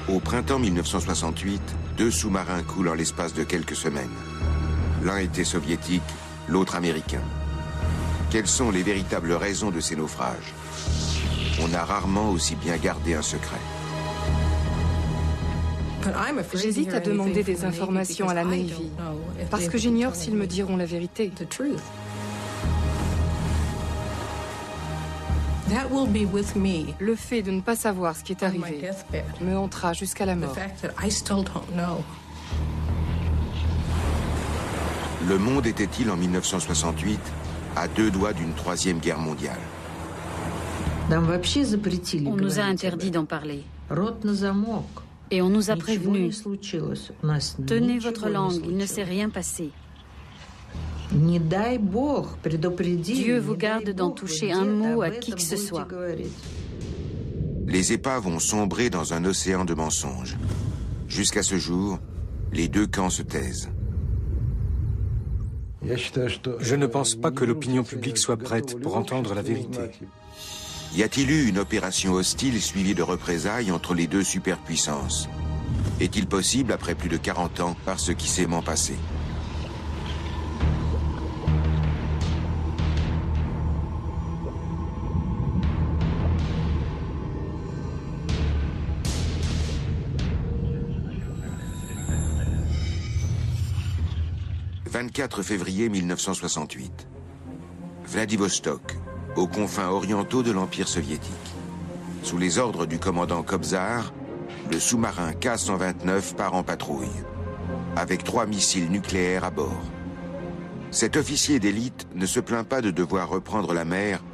Au printemps 1968, 2 sous-marins coulent en l'espace de quelques semaines. L'un était soviétique, l'autre américain. Quelles sont les véritables raisons de ces naufrages? On a rarement aussi bien gardé un secret. J'hésite à demander des informations à la Navy, parce que j'ignore s'ils me diront la vérité. Le fait de ne pas savoir ce qui est arrivé me hantera jusqu'à la mort. Le monde était-il en 1968 à 2 doigts d'une 3e guerre mondiale? On nous a interdit d'en parler. Et on nous a prévenus. Tenez votre langue, il ne s'est rien passé. Dieu vous garde d'en toucher un mot à qui que ce soit. Les épaves ont sombré dans un océan de mensonges. Jusqu'à ce jour, les 2 camps se taisent. Je ne pense pas que l'opinion publique soit prête pour entendre la vérité. Y a-t-il eu une opération hostile suivie de représailles entre les 2 superpuissances? Est-il possible, après plus de 40 ans, par ce qui s'est passé? « 24 février 1968. Vladivostok, aux confins orientaux de l'Empire soviétique. Sous les ordres du commandant Kobzar, le sous-marin K-129 part en patrouille, avec 3 missiles nucléaires à bord. Cet officier d'élite ne se plaint pas de devoir reprendre la mer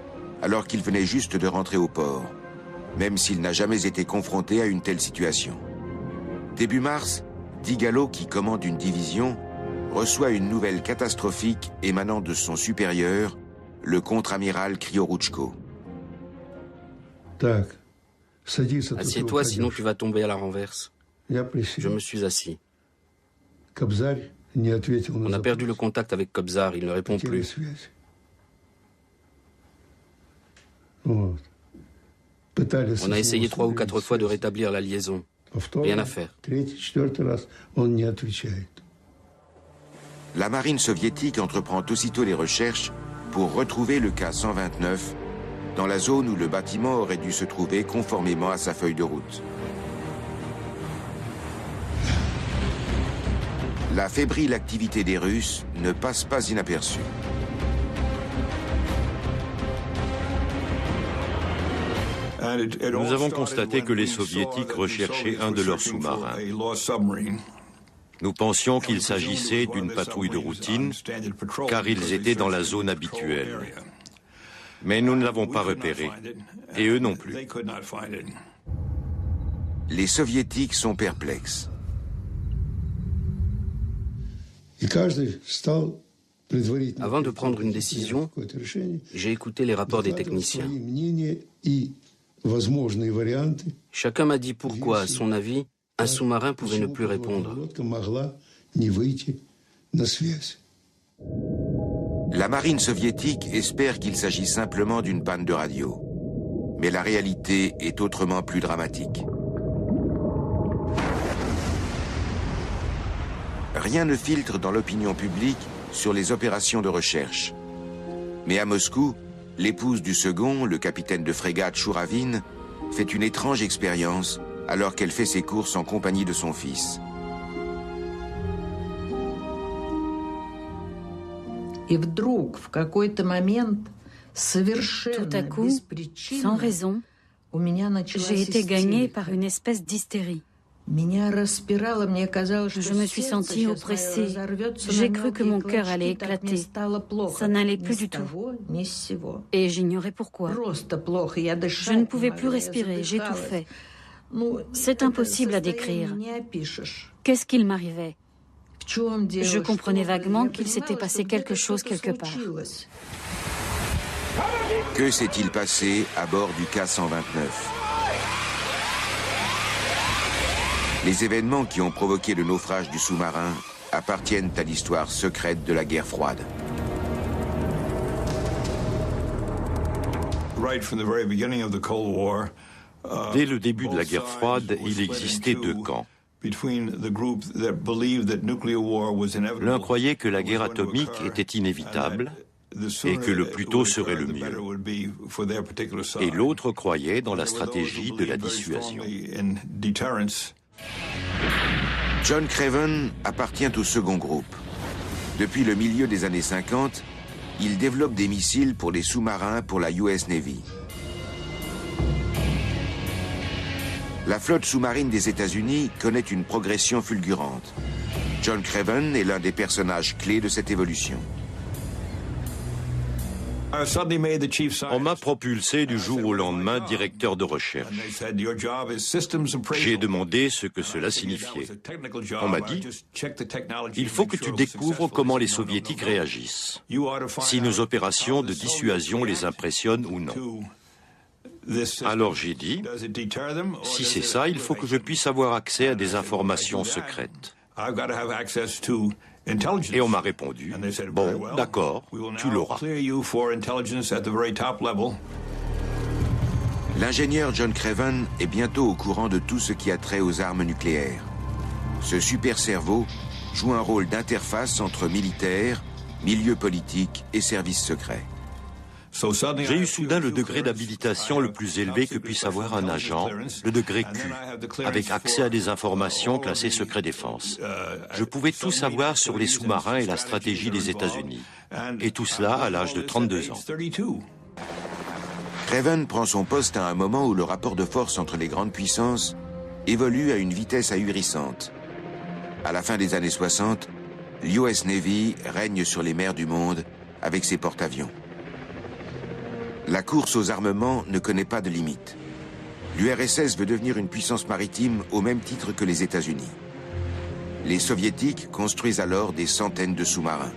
alors qu'il venait juste de rentrer au port, même s'il n'a jamais été confronté à une telle situation. Début mars, Digalo, qui commande une division, reçoit une nouvelle catastrophique émanant de son supérieur, le contre-amiral Kriorouchko. Assieds-toi, sinon tu vas tomber à la renverse. Je me suis assis. On a perdu le contact avec Kobzar, il ne répond plus. On a essayé 3 ou 4 fois de rétablir la liaison. Rien à faire. La marine soviétique entreprend aussitôt les recherches pour retrouver le K-129 dans la zone où le bâtiment aurait dû se trouver conformément à sa feuille de route. La fébrile activité des Russes ne passe pas inaperçue. Nous avons constaté que les Soviétiques recherchaient un de leurs sous-marins. Nous pensions qu'il s'agissait d'une patrouille de routine, car ils étaient dans la zone habituelle. Mais nous ne l'avons pas repéré, et eux non plus. Les Soviétiques sont perplexes. Avant de prendre une décision, j'ai écouté les rapports des techniciens. Chacun m'a dit pourquoi, à son avis, un sous-marin pouvait ne plus répondre. La marine soviétique espère qu'il s'agit simplement d'une panne de radio. Mais la réalité est autrement plus dramatique. Rien ne filtre dans l'opinion publique sur les opérations de recherche. Mais à Moscou, l'épouse du second, le capitaine de frégate Chouravine, fait une étrange expérience alors qu'elle fait ses courses en compagnie de son fils. Tout à coup, sans raison, j'ai été gagnée par une espèce d'hystérie. Je me suis sentie oppressée. J'ai cru que mon cœur allait éclater. Ça n'allait plus du tout. Et j'ignorais pourquoi. Je ne pouvais plus respirer, j'étouffais. C'est impossible à décrire. Qu'est-ce qu'il m'arrivait? Je comprenais vaguement qu'il s'était passé quelque chose quelque part. Que s'est-il passé à bord du K-129? Les événements qui ont provoqué le naufrage du sous-marin appartiennent à l'histoire secrète de la guerre froide. Dès le début de la guerre froide, il existait deux camps. L'un croyait que la guerre atomique était inévitable et que le plus tôt serait le mieux. Et l'autre croyait dans la stratégie de la dissuasion. John Craven appartient au second groupe. Depuis le milieu des années 50, il développe des missiles pour les sous-marins pour la US Navy. La flotte sous-marine des États-Unis connaît une progression fulgurante. John Craven est l'un des personnages clés de cette évolution. On m'a propulsé du jour au lendemain directeur de recherche. J'ai demandé ce que cela signifiait. On m'a dit, il faut que tu découvres comment les soviétiques réagissent, si nos opérations de dissuasion les impressionnent ou non. Alors j'ai dit, si c'est ça, il faut que je puisse avoir accès à des informations secrètes. Et on m'a répondu, bon, d'accord, tu l'auras. L'ingénieur John Craven est bientôt au courant de tout ce qui a trait aux armes nucléaires. Ce super cerveau joue un rôle d'interface entre militaires, milieu politique et services secrets. J'ai eu soudain le degré d'habilitation le plus élevé que puisse avoir un agent, le degré Q, avec accès à des informations classées secret défense. Je pouvais tout savoir sur les sous-marins et la stratégie des États-Unis. Et tout cela à l'âge de 32 ans. Craven prend son poste à un moment où le rapport de force entre les grandes puissances évolue à une vitesse ahurissante. À la fin des années 60, l'US Navy règne sur les mers du monde avec ses porte-avions. La course aux armements ne connaît pas de limite. L'URSS veut devenir une puissance maritime au même titre que les États-Unis. Les Soviétiques construisent alors des centaines de sous-marins.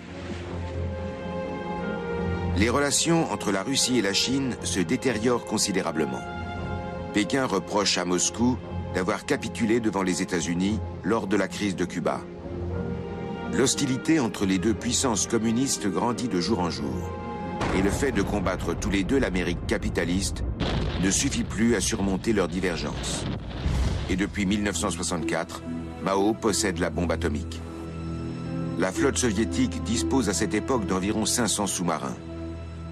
Les relations entre la Russie et la Chine se détériorent considérablement. Pékin reproche à Moscou d'avoir capitulé devant les États-Unis lors de la crise de Cuba. L'hostilité entre les deux puissances communistes grandit de jour en jour. Et le fait de combattre tous les deux l'Amérique capitaliste ne suffit plus à surmonter leurs divergences. Et depuis 1964, Mao possède la bombe atomique. La flotte soviétique dispose à cette époque d'environ 500 sous-marins.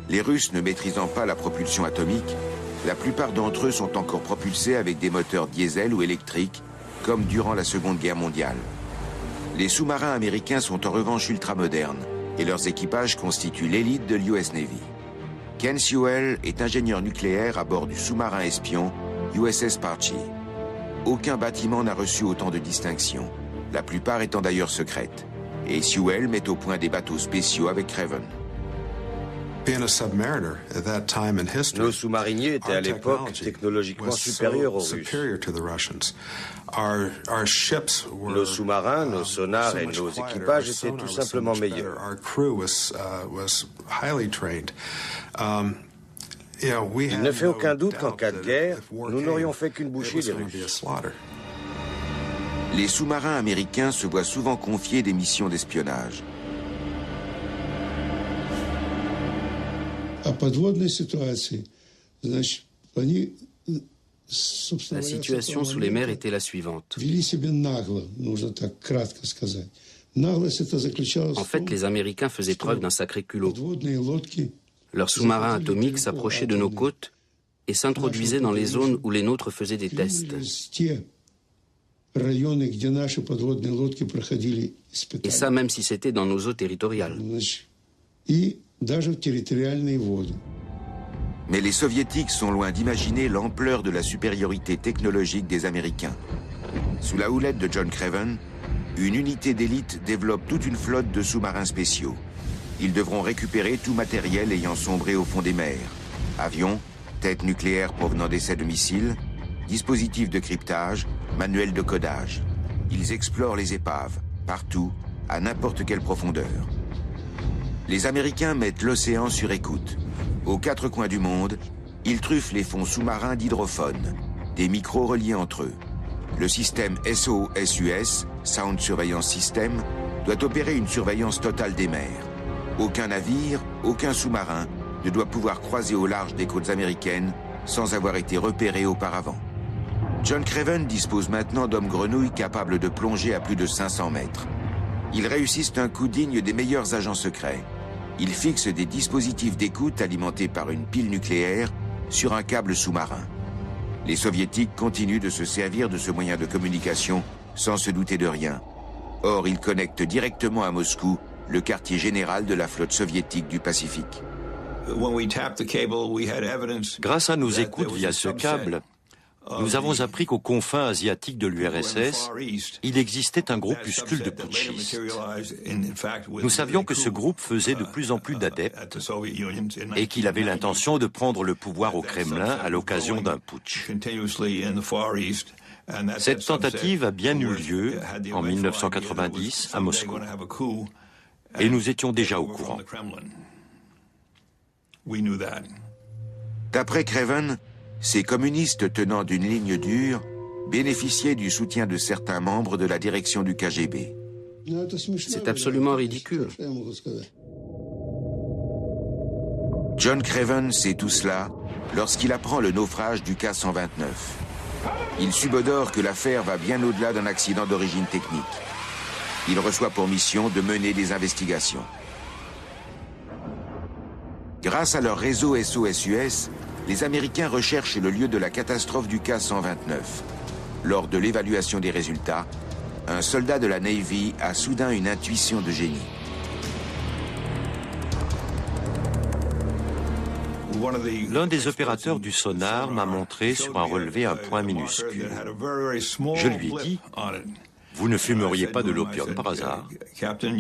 Les Russes ne maîtrisant pas la propulsion atomique, la plupart d'entre eux sont encore propulsés avec des moteurs diesel ou électriques, comme durant la Seconde Guerre mondiale. Les sous-marins américains sont en revanche ultramodernes, et leurs équipages constituent l'élite de l'US Navy. Ken Sewell est ingénieur nucléaire à bord du sous-marin espion USS Parche. Aucun bâtiment n'a reçu autant de distinctions, la plupart étant d'ailleurs secrètes. Et Sewell met au point des bateaux spéciaux avec Craven. Nos sous-mariniers étaient à l'époque technologiquement supérieurs aux Russes. Nos sous-marins, nos sonars et nos équipages étaient tout simplement meilleurs. Il ne fait aucun doute qu'en cas de guerre, nous n'aurions fait qu'une bouchée des Russes. Les sous-marins américains se voient souvent confier des missions d'espionnage. La situation sous les mers était la suivante. En fait, les Américains faisaient preuve d'un sacré culot. Leurs sous-marins atomiques s'approchaient de nos côtes et s'introduisaient dans les zones où les nôtres faisaient des tests. Et ça, même si c'était dans nos eaux territoriales. Mais les Soviétiques sont loin d'imaginer l'ampleur de la supériorité technologique des Américains. Sous la houlette de John Craven, une unité d'élite développe toute une flotte de sous-marins spéciaux. Ils devront récupérer tout matériel ayant sombré au fond des mers. Avions, têtes nucléaires provenant d'essais de missiles, dispositifs de cryptage, manuels de codage. Ils explorent les épaves, partout, à n'importe quelle profondeur. Les Américains mettent l'océan sur écoute. Aux quatre coins du monde, ils truffent les fonds sous-marins d'hydrophones, des micros reliés entre eux. Le système SOSUS, Sound Surveillance System, doit opérer une surveillance totale des mers. Aucun navire, aucun sous-marin ne doit pouvoir croiser au large des côtes américaines sans avoir été repéré auparavant. John Craven dispose maintenant d'hommes grenouilles capables de plonger à plus de 500 mètres. Ils réussissent un coup digne des meilleurs agents secrets. Ils fixent des dispositifs d'écoute alimentés par une pile nucléaire sur un câble sous-marin. Les Soviétiques continuent de se servir de ce moyen de communication sans se douter de rien. Or, ils connectent directement à Moscou le quartier général de la flotte soviétique du Pacifique. Grâce à nos écoutes via ce câble, nous avons appris qu'aux confins asiatiques de l'URSS, il existait un groupuscule de putschistes. Nous savions que ce groupe faisait de plus en plus d'adeptes et qu'il avait l'intention de prendre le pouvoir au Kremlin à l'occasion d'un putsch. Cette tentative a bien eu lieu en 1990 à Moscou. Et nous étions déjà au courant. D'après Craven, ces communistes tenant d'une ligne dure bénéficiaient du soutien de certains membres de la direction du KGB. C'est absolument ridicule. John Craven sait tout cela lorsqu'il apprend le naufrage du K-129. Il subodore que l'affaire va bien au-delà d'un accident d'origine technique. Il reçoit pour mission de mener des investigations. Grâce à leur réseau SOS-US, les Américains recherchent le lieu de la catastrophe du K-129. Lors de l'évaluation des résultats, un soldat de la Navy a soudain une intuition de génie. L'un des opérateurs du sonar m'a montré sur un relevé un point minuscule. Je lui ai dit, vous ne fumeriez pas de l'opium par hasard,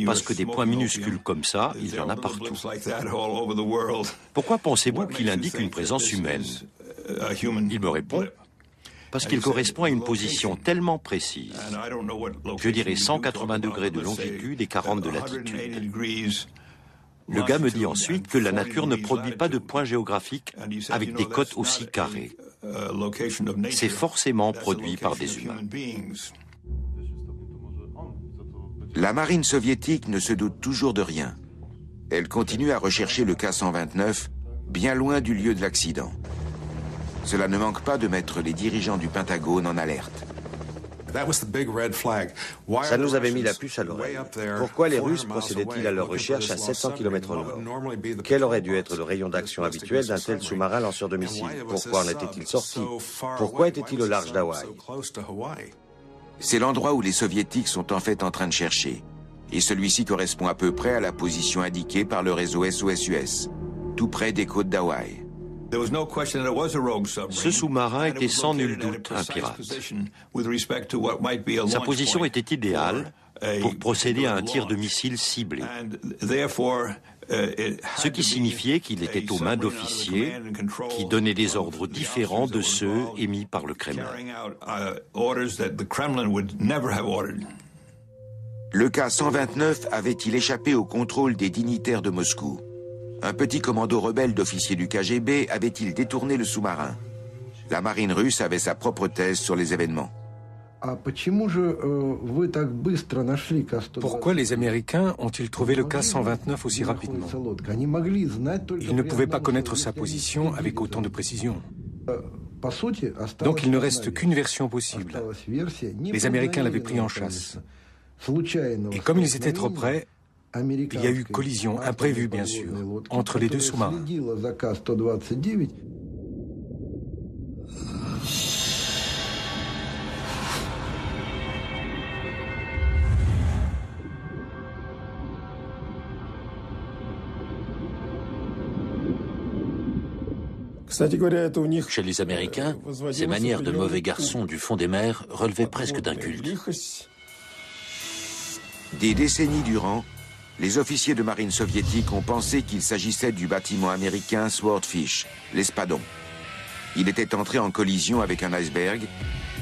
parce que des points minuscules comme ça, il y en a partout. Pourquoi pensez-vous qu'il indique une présence humaine? Il me répond, parce qu'il correspond à une position tellement précise, je dirais 180 degrés de longitude et 40 de latitude. Le gars me dit ensuite que la nature ne produit pas de points géographiques avec des cotes aussi carrées. C'est forcément produit par des humains. La marine soviétique ne se doute toujours de rien. Elle continue à rechercher le K-129, bien loin du lieu de l'accident. Cela ne manque pas de mettre les dirigeants du Pentagone en alerte. Ça nous avait mis la puce à l'oreille. Pourquoi les Russes procédaient-ils à leur recherche à 700 km au nord? Quel aurait dû être le rayon d'action habituel d'un tel sous-marin lanceur de missiles? Pourquoi en était-il sorti? Pourquoi était-il au large d'Hawaï? C'est l'endroit où les Soviétiques sont en fait en train de chercher. Et celui-ci correspond à peu près à la position indiquée par le réseau SOS-US, tout près des côtes d'Hawaï. Ce sous-marin était sans nul doute un pirate. Sa position était idéale pour procéder à un tir de missile ciblé, ce qui signifiait qu'il était aux mains d'officiers qui donnaient des ordres différents de ceux émis par le Kremlin. Le K-129 avait-il échappé au contrôle des dignitaires de Moscou? Un petit commando rebelle d'officiers du KGB avait-il détourné le sous-marin? La marine russe avait sa propre thèse sur les événements. Pourquoi les Américains ont-ils trouvé le K-129 aussi rapidement? Ils ne pouvaient pas connaître sa position avec autant de précision. Donc il ne reste qu'une version possible. Les Américains l'avaient pris en chasse. Et comme ils étaient trop près, il y a eu collision imprévue, bien sûr, entre les deux sous-marins. Chez les Américains, ces manières de mauvais garçons du fond des mers relevaient presque d'un culte. Des décennies durant, les officiers de marine soviétique ont pensé qu'il s'agissait du bâtiment américain Swordfish, l'Espadon. Il était entré en collision avec un iceberg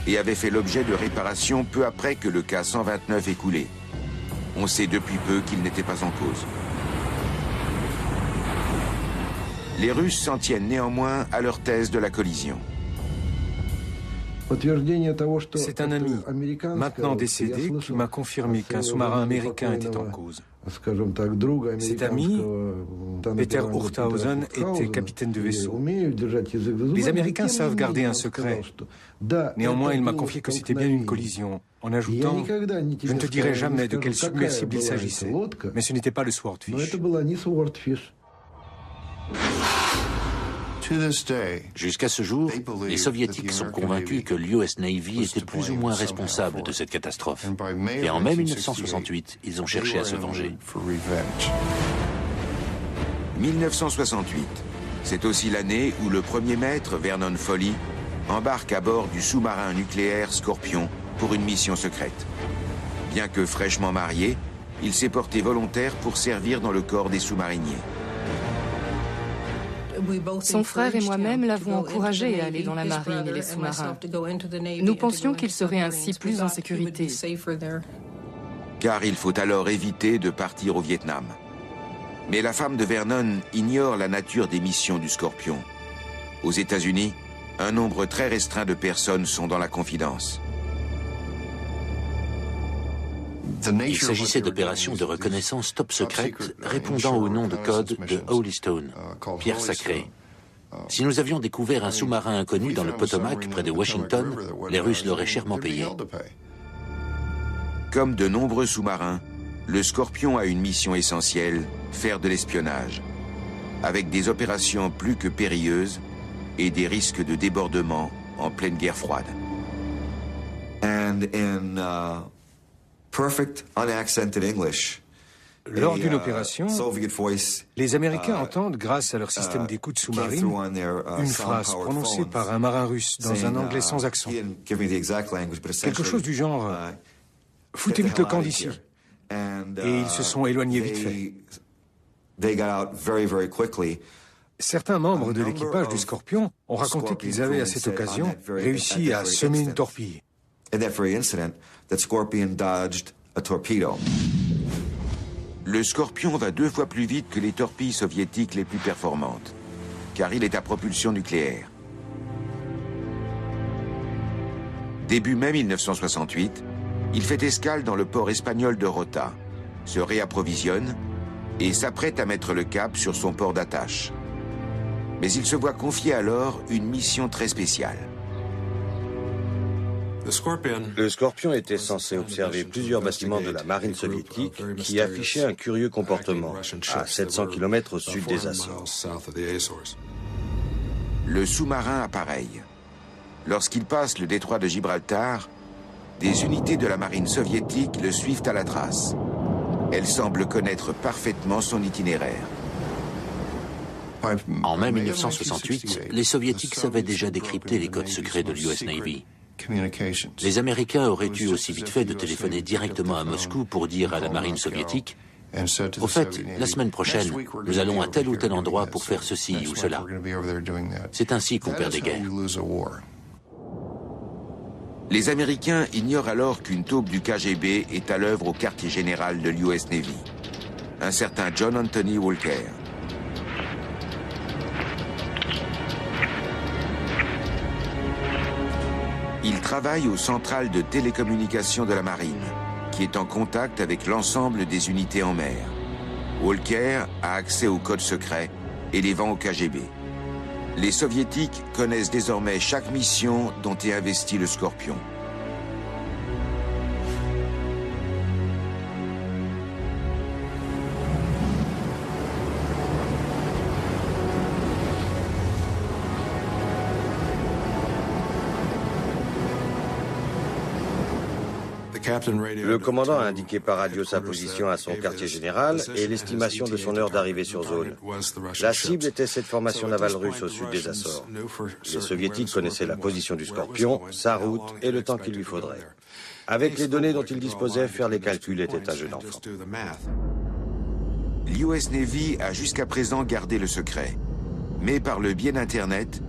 et avait fait l'objet de réparations peu après que le K-129 ait coulé. On sait depuis peu qu'il n'était pas en cause. Les Russes s'en tiennent néanmoins à leur thèse de la collision. C'est un ami, maintenant décédé, qui m'a confirmé qu'un sous-marin américain était en cause. Cet ami, Peter Urthausen, était capitaine de vaisseau. Les Américains savent garder un secret. Néanmoins, il m'a confié que c'était bien une collision, en ajoutant « Je ne te dirai jamais de quel submersible il s'agissait, mais ce n'était pas le Swordfish. » Jusqu'à ce jour, les Soviétiques sont convaincus que l'US Navy était plus ou moins responsable de cette catastrophe. Et en mai 1968, ils ont cherché à se venger. 1968, c'est aussi l'année où le premier maître, Vernon Foley, embarque à bord du sous-marin nucléaire Scorpion pour une mission secrète. Bien que fraîchement marié, il s'est porté volontaire pour servir dans le corps des sous-mariniers. Son frère et moi-même l'avons encouragé à aller dans la marine et les sous-marins. Nous pensions qu'il serait ainsi plus en sécurité. Car il faut alors éviter de partir au Vietnam. Mais la femme de Vernon ignore la nature des missions du Scorpion. Aux États-Unis, un nombre très restreint de personnes sont dans la confidence. Il s'agissait d'opérations de reconnaissance top secrètes répondant au nom de code de Holy Stone, pierre sacrée. Si nous avions découvert un sous-marin inconnu dans le Potomac près de Washington, les Russes l'auraient chèrement payé. Comme de nombreux sous-marins, le Scorpion a une mission essentielle, faire de l'espionnage, avec des opérations plus que périlleuses et des risques de débordement en pleine guerre froide. Lors d'une opération, les Américains entendent, grâce à leur système d'écoute sous-marine, une phrase prononcée par un marin russe dans un anglais sans accent. Quelque chose du genre « Foutez vite le camp d'ici ». Et ils se sont éloignés vite fait. Certains membres de l'équipage du Scorpion ont raconté qu'ils avaient à cette occasion réussi à semer une torpille. Le Scorpion va 2 fois plus vite que les torpilles soviétiques les plus performantes, car il est à propulsion nucléaire. Début mai 1968, il fait escale dans le port espagnol de Rota, se réapprovisionne et s'apprête à mettre le cap sur son port d'attache. Mais il se voit confier alors une mission très spéciale. Le Scorpion était censé observer plusieurs bâtiments de la marine soviétique qui affichaient un curieux comportement à 700 km au sud des Açores. Le sous-marin appareille. Lorsqu'il passe le détroit de Gibraltar, des unités de la marine soviétique le suivent à la trace. Elles semblent connaître parfaitement son itinéraire. En mai 1968, les Soviétiques savaient déjà décrypter les codes secrets de l'US Navy. Les Américains auraient eu aussi vite fait de téléphoner directement à Moscou pour dire à la marine soviétique « Au fait, la semaine prochaine, nous allons à tel ou tel endroit pour faire ceci ou cela. » C'est ainsi qu'on perd des guerres. Les Américains ignorent alors qu'une taupe du KGB est à l'œuvre au quartier général de l'US Navy. Un certain John Anthony Walker. Il travaille aux centrales de télécommunications de la marine, qui est en contact avec l'ensemble des unités en mer. Walker a accès aux codes secrets et les vend au KGB. Les Soviétiques connaissent désormais chaque mission dont est investi le Scorpion. Le commandant a indiqué par radio sa position à son quartier général et l'estimation de son heure d'arrivée sur zone. La cible était cette formation navale russe au sud des Açores. Les Soviétiques connaissaient la position du Scorpion, sa route et le temps qu'il lui faudrait. Avec les données dont ils disposaient, faire les calculs était un jeu d'enfant. L'US Navy a jusqu'à présent gardé le secret. Mais par le biais d'Internet,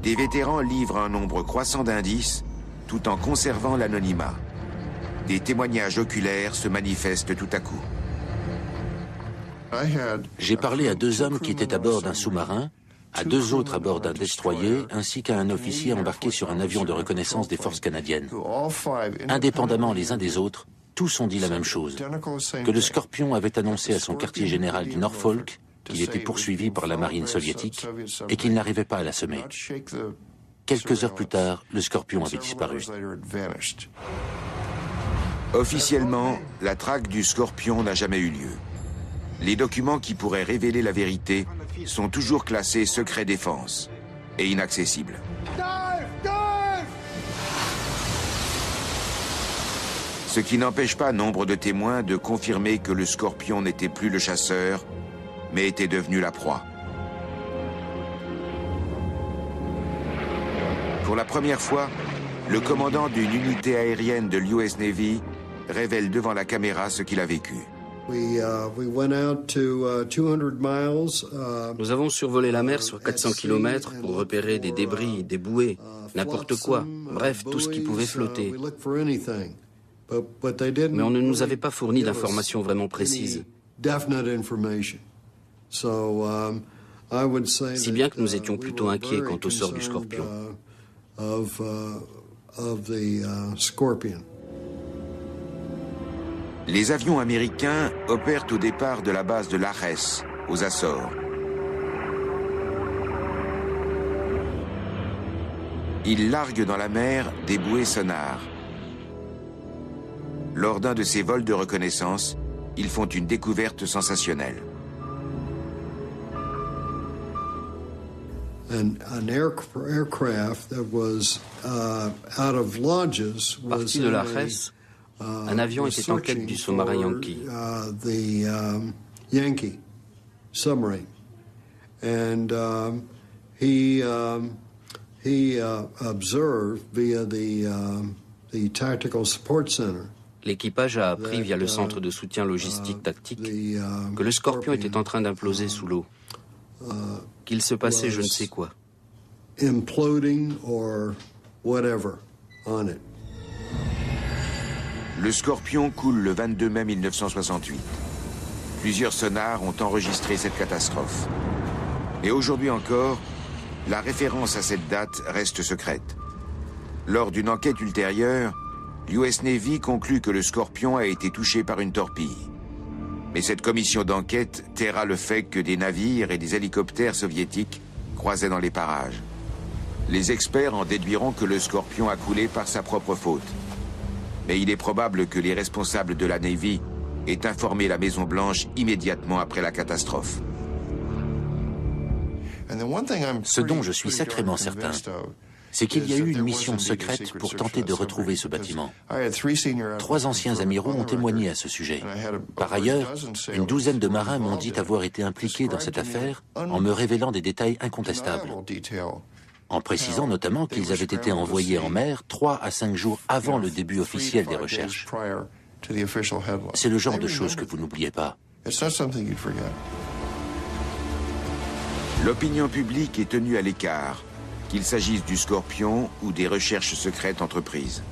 des vétérans livrent un nombre croissant d'indices tout en conservant l'anonymat. Des témoignages oculaires se manifestent tout à coup. J'ai parlé à 2 hommes qui étaient à bord d'un sous-marin, à 2 autres à bord d'un destroyer, ainsi qu'à un officier embarqué sur un avion de reconnaissance des forces canadiennes. Indépendamment les uns des autres, tous ont dit la même chose, que le Scorpion avait annoncé à son quartier général du Norfolk qu'il était poursuivi par la marine soviétique et qu'il n'arrivait pas à l'assommer. Quelques heures plus tard, le Scorpion avait disparu. Officiellement, la traque du Scorpion n'a jamais eu lieu. Les documents qui pourraient révéler la vérité sont toujours classés secret défense et inaccessibles. Ce qui n'empêche pas nombre de témoins de confirmer que le Scorpion n'était plus le chasseur, mais était devenu la proie. Pour la première fois, le commandant d'une unité aérienne de l'US Navy révèle devant la caméra ce qu'il a vécu. Nous avons survolé la mer sur 400 km pour repérer des débris, des bouées, n'importe quoi, bref, tout ce qui pouvait flotter. Mais on ne nous avait pas fourni d'informations vraiment précises. Si bien que nous étions plutôt inquiets quant au sort du Scorpion. Les avions américains opèrent au départ de la base de Lajes, aux Açores. Ils larguent dans la mer des bouées sonars. Lors d'un de ces vols de reconnaissance, ils font une découverte sensationnelle. Parti de Lajes, un avion était en quête du sous-marin Yankee. Yankee submarine, and he observed via the tactical support center. L'équipage a appris via le centre de soutien logistique tactique que le Scorpion était en train d'imploser sous l'eau, qu'il se passait je ne sais quoi. Imploding or whatever on it. Le Scorpion coule le 22 mai 1968. Plusieurs sonars ont enregistré cette catastrophe. Et aujourd'hui encore, la référence à cette date reste secrète. Lors d'une enquête ultérieure, l'US Navy conclut que le Scorpion a été touché par une torpille. Mais cette commission d'enquête taira le fait que des navires et des hélicoptères soviétiques croisaient dans les parages. Les experts en déduiront que le Scorpion a coulé par sa propre faute. Mais il est probable que les responsables de la Navy aient informé la Maison-Blanche immédiatement après la catastrophe. Ce dont je suis sacrément certain, c'est qu'il y a eu une mission secrète pour tenter de retrouver ce bâtiment. 3 anciens amiraux ont témoigné à ce sujet. Par ailleurs, une douzaine de marins m'ont dit avoir été impliqués dans cette affaire en me révélant des détails incontestables, en précisant notamment qu'ils avaient été envoyés en mer 3 à 5 jours avant le début officiel des recherches. C'est le genre de choses que vous n'oubliez pas. L'opinion publique est tenue à l'écart, qu'il s'agisse du Scorpion ou des recherches secrètes entreprises.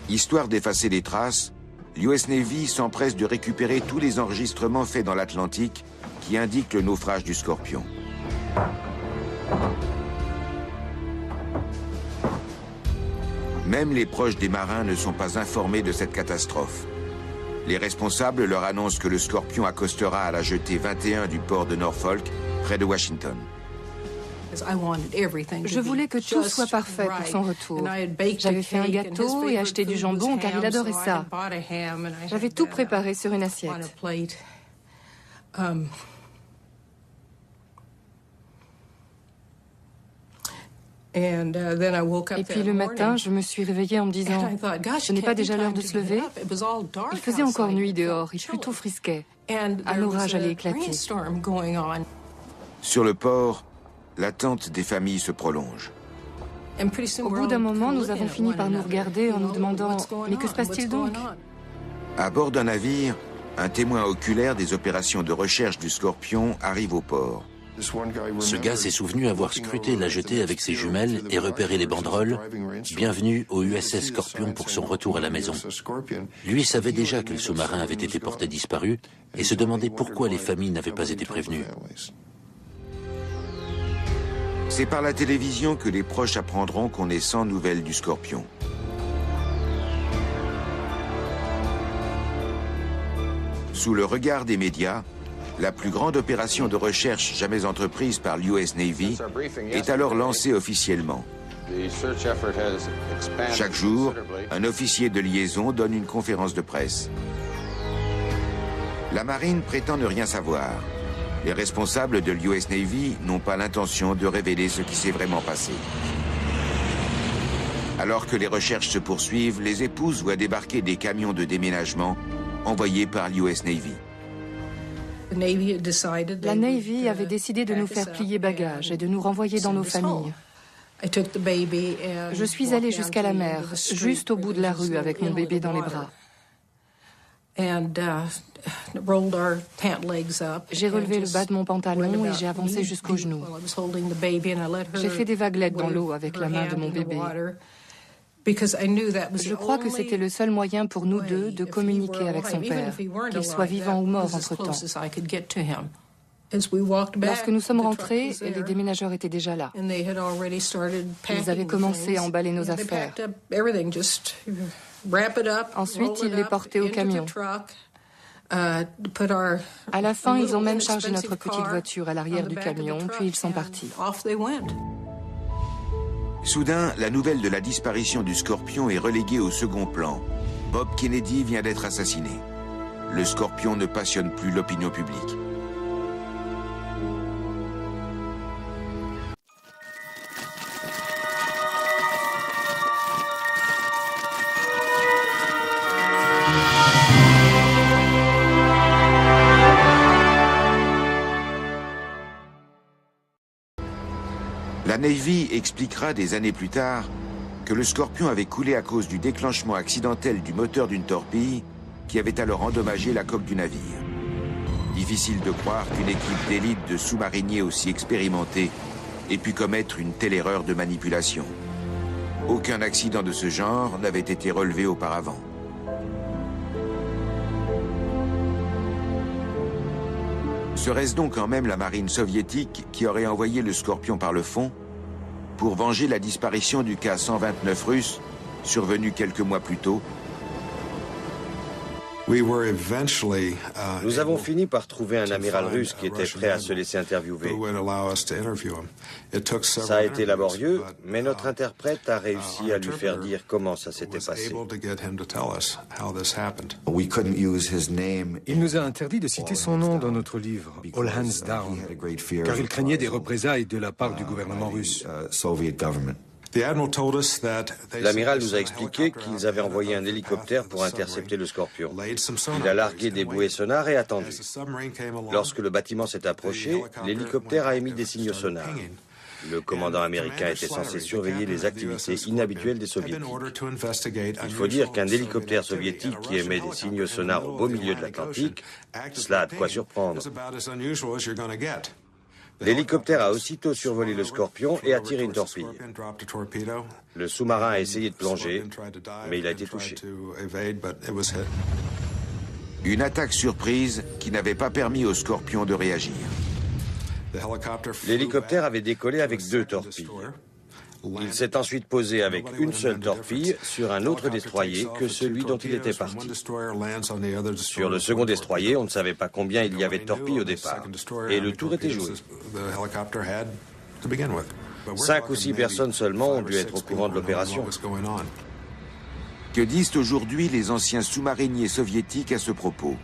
Histoire d'effacer les traces, l'US Navy s'empresse de récupérer tous les enregistrements faits dans l'Atlantique qui indiquent le naufrage du Scorpion. Même les proches des marins ne sont pas informés de cette catastrophe. Les responsables leur annoncent que le Scorpion accostera à la jetée 21 du port de Norfolk, près de Washington. Je voulais que tout soit parfait pour son retour. J'avais fait un gâteau et acheté du jambon car il adorait ça. J'avais tout préparé sur une assiette. Et puis le matin, je me suis réveillée en me disant « Ce n'est pas déjà l'heure de se lever ?» Il faisait encore nuit dehors, il plutôt frisquait. Un orage allait éclater. Sur le port, l'attente des familles se prolonge. Au bout d'un moment, nous avons fini par nous regarder en nous demandant « Mais que se passe-t-il donc ?» À bord d'un navire, un témoin oculaire des opérations de recherche du Scorpion arrive au port. Ce gars s'est souvenu avoir scruté la jetée avec ses jumelles et repéré les banderoles « Bienvenue au USS Scorpion pour son retour à la maison ». Lui savait déjà que le sous-marin avait été porté disparu et se demandait pourquoi les familles n'avaient pas été prévenues. C'est par la télévision que les proches apprendront qu'on est sans nouvelles du Scorpion. Sous le regard des médias, la plus grande opération de recherche jamais entreprise par l'US Navy est alors lancée officiellement. Chaque jour, un officier de liaison donne une conférence de presse. La marine prétend ne rien savoir. Les responsables de l'US Navy n'ont pas l'intention de révéler ce qui s'est vraiment passé. Alors que les recherches se poursuivent, les épouses voient débarquer des camions de déménagement envoyés par l'US Navy. La Navy avait décidé de nous faire plier bagages et de nous renvoyer dans nos familles. Je suis allée jusqu'à la mer, juste au bout de la rue, avec mon bébé dans les bras. J'ai relevé le bas de mon pantalon et j'ai avancé jusqu'aux genoux. J'ai fait des vaguelettes dans l'eau avec la main de mon bébé. Je crois que c'était le seul moyen pour nous deux de communiquer avec son père, qu'il soit vivant ou mort entre-temps. Lorsque nous sommes rentrés, les déménageurs étaient déjà là. Ils avaient commencé à emballer nos affaires. Ensuite, ils les portaient au camion. À la fin, ils ont même chargé notre petite voiture à l'arrière du camion, puis ils sont partis. Soudain, la nouvelle de la disparition du Scorpion est reléguée au second plan. Bob Kennedy vient d'être assassiné. Le Scorpion ne passionne plus l'opinion publique. La Navy expliquera des années plus tard que le Scorpion avait coulé à cause du déclenchement accidentel du moteur d'une torpille qui avait alors endommagé la coque du navire. Difficile de croire qu'une équipe d'élite de sous-mariniers aussi expérimentés ait pu commettre une telle erreur de manipulation. Aucun accident de ce genre n'avait été relevé auparavant. Serait-ce donc quand même la marine soviétique qui aurait envoyé le Scorpion par le fond pour venger la disparition du Ka-129 russe, survenu quelques mois plus tôt? Nous avons fini par trouver un amiral russe qui était prêt à se laisser interviewer. Ça a été laborieux, mais notre interprète a réussi à lui faire dire comment ça s'était passé. Il nous a interdit de citer son nom dans notre livre, All Hands Down, car il craignait des représailles de la part du gouvernement russe. L'amiral nous a expliqué qu'ils avaient envoyé un hélicoptère pour intercepter le Scorpion. Il a largué des bouées sonars et attendu. Lorsque le bâtiment s'est approché, l'hélicoptère a émis des signaux sonars. Le commandant américain était censé surveiller les activités inhabituelles des soviétiques. Il faut dire qu'un hélicoptère soviétique qui émet des signaux sonars au beau milieu de l'Atlantique, cela a de quoi surprendre. L'hélicoptère a aussitôt survolé le Scorpion et a tiré une torpille. Le sous-marin a essayé de plonger, mais il a été touché. Une attaque surprise qui n'avait pas permis au Scorpion de réagir. L'hélicoptère avait décollé avec 2 torpilles. Il s'est ensuite posé avec une seule torpille sur un autre destroyer que celui dont il était parti. Sur le second destroyer, on ne savait pas combien il y avait de torpilles au départ. Et le tour était joué. 5 ou 6 personnes seulement ont dû être au courant de l'opération. Que disent aujourd'hui les anciens sous-mariniers soviétiques à ce propos?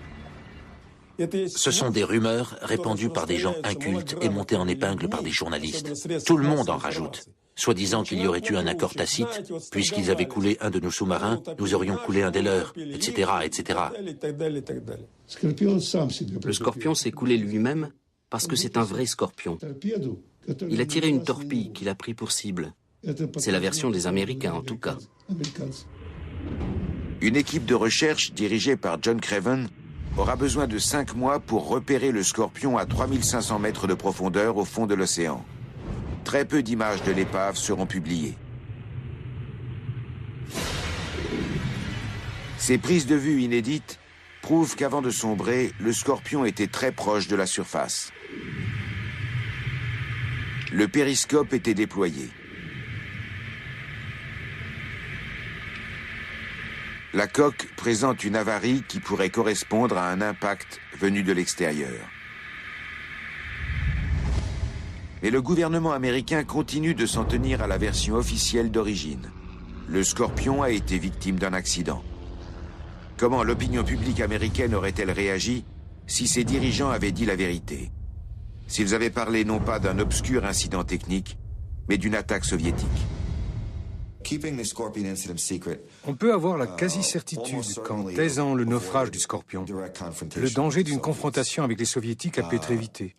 Ce sont des rumeurs répandues par des gens incultes et montées en épingle par des journalistes. Tout le monde en rajoute. Soi-disant qu'il y aurait eu un accord tacite, puisqu'ils avaient coulé un de nos sous-marins, nous aurions coulé un des leurs, etc., etc. Le Scorpion s'est coulé lui-même parce que c'est un vrai Scorpion. Il a tiré une torpille qu'il a pris pour cible. C'est la version des Américains, en tout cas. Une équipe de recherche dirigée par John Craven aura besoin de 5 mois pour repérer le Scorpion à 3500 mètres de profondeur au fond de l'océan. Très peu d'images de l'épave seront publiées. Ces prises de vue inédites prouvent qu'avant de sombrer, le Scorpion était très proche de la surface. Le périscope était déployé. La coque présente une avarie qui pourrait correspondre à un impact venu de l'extérieur. Mais le gouvernement américain continue de s'en tenir à la version officielle d'origine. Le Scorpion a été victime d'un accident. Comment l'opinion publique américaine aurait-elle réagi si ses dirigeants avaient dit la vérité? S'ils avaient parlé non pas d'un obscur incident technique, mais d'une attaque soviétique. On peut avoir la quasi-certitude qu'en taisant le naufrage du Scorpion, le danger d'une confrontation avec les Soviétiques a pu être évité.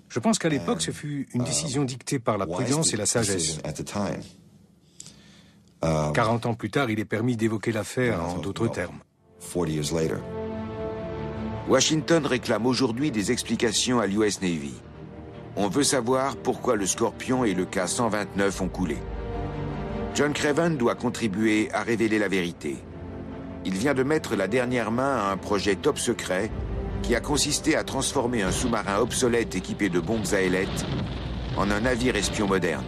Je pense qu'à l'époque, ce fut une décision dictée par la prudence et la sagesse. 40 ans plus tard, il est permis d'évoquer l'affaire en d'autres termes. Washington réclame aujourd'hui des explications à l'US Navy. On veut savoir pourquoi le Scorpion et le K-129 ont coulé. John Craven doit contribuer à révéler la vérité. Il vient de mettre la dernière main à un projet top secret qui a consisté à transformer un sous-marin obsolète équipé de bombes à ailettes en un navire espion moderne.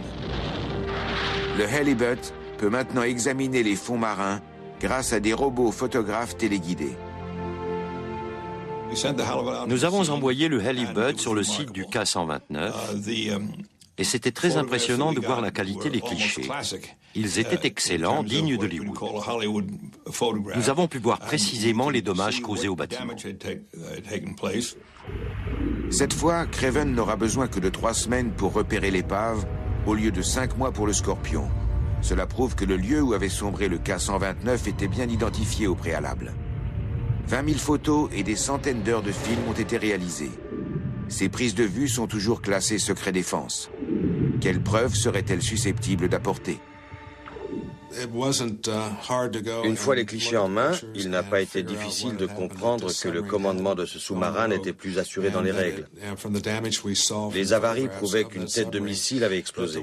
Le Halibut peut maintenant examiner les fonds marins grâce à des robots photographes téléguidés. Nous avons envoyé le Halibut sur le site du K-129 et c'était très impressionnant de voir la qualité des clichés. Ils étaient excellents, dignes d'Hollywood. Nous avons pu voir précisément les dommages causés au bâtiment. Cette fois, Craven n'aura besoin que de 3 semaines pour repérer l'épave, au lieu de 5 mois pour le Scorpion. Cela prouve que le lieu où avait sombré le K-129 était bien identifié au préalable. 20 000 photos et des centaines d'heures de films ont été réalisées. Ces prises de vue sont toujours classées secret défense. Quelles preuves seraient-elles susceptibles d'apporter? Une fois les clichés en main, il n'a pas été difficile de comprendre que le commandement de ce sous-marin n'était plus assuré dans les règles. Les avaries prouvaient qu'une tête de missile avait explosé.